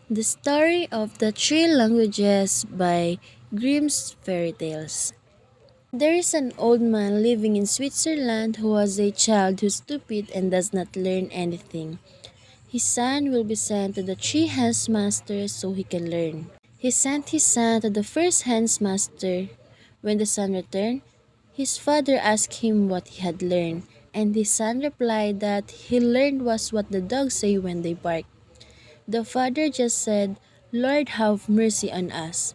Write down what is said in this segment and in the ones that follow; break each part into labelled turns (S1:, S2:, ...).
S1: The Story of the Three Languages by Grimm's Fairy Tales. There is an old man living in Switzerland who was a child who is stupid and does not learn anything. His son will be sent to the three hands masters so he can learn. He sent his son to the first hands master. When the son returned, his father asked him what he had learned, and his son replied that he learned was what the dogs say when they bark. The father just said, "Lord, have mercy on us."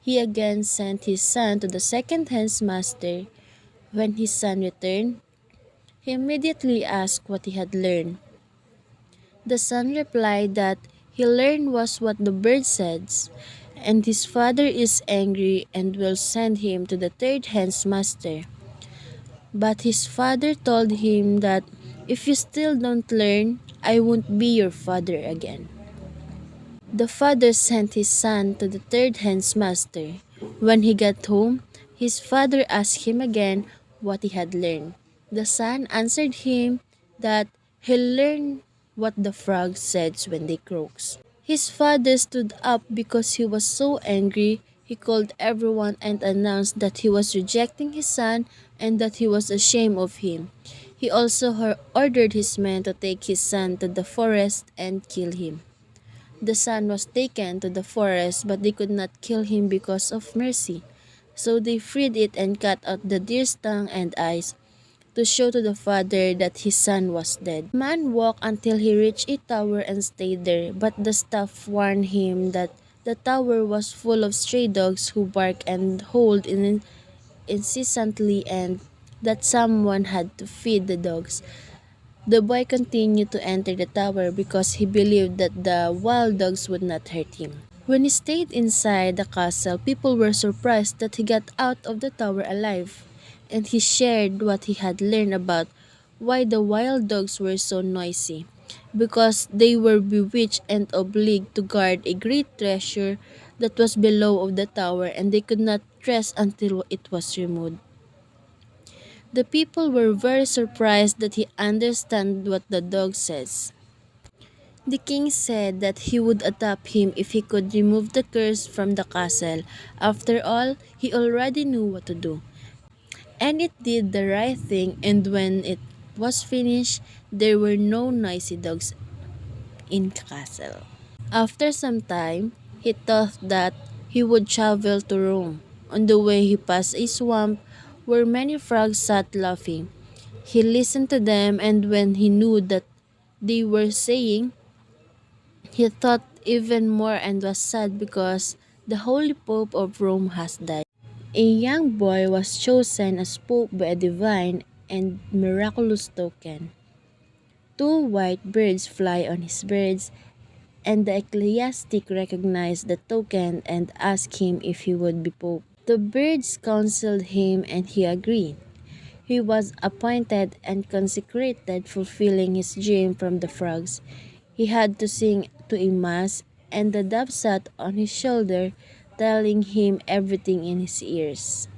S1: He again sent his son to the second hand's master. When his son returned, he immediately asked what he had learned. The son replied that he learned was what the bird says, and his father is angry and will send him to the third hand's master. But his father told him that if you still don't learn, I won't be your father again. The father sent his son to the third hand's master. When he got home, his father asked him again what he had learned. The son answered him that he learned what the frog says when they croaks. His father stood up because he was so angry. He called everyone and announced that he was rejecting his son and that he was ashamed of him. He also ordered his men to take his son to the forest and kill him. The son was taken to the forest, but they could not kill him because of mercy. So they freed it and cut out the deer's tongue and eyes to show to the father that his son was dead. The man walked until he reached a tower and stayed there, but the staff warned him that the tower was full of stray dogs who bark and howl incessantly and that someone had to feed the dogs. The boy continued to enter the tower because he believed that the wild dogs would not hurt him. When he stayed inside the castle, people were surprised that he got out of the tower alive, and he shared what he had learned about why the wild dogs were so noisy. Because they were bewitched and obliged to guard a great treasure that was below of the tower, and they could not rest until it was removed. The people were very surprised that he understood what the dog says. The king said that he would adopt him if he could remove the curse from the castle. After all, he already knew what to do. And it did the right thing, and when it was finished, there were no noisy dogs in the castle. After some time, he thought that he would travel to Rome. On the way, he passed a swamp where many frogs sat laughing. He listened to them, and when he knew that they were saying, he thought even more and was sad because the Holy Pope of Rome has died. A young boy was chosen as Pope by a divine and miraculous token. Two white birds fly on his birds, and the ecclesiastic recognized the token and asked him if he would be Pope. The birds counseled him, and he agreed. He was appointed and consecrated, fulfilling his dream from the frogs. He had to sing to a mass, and the dove sat on his shoulder, telling him everything in his ears.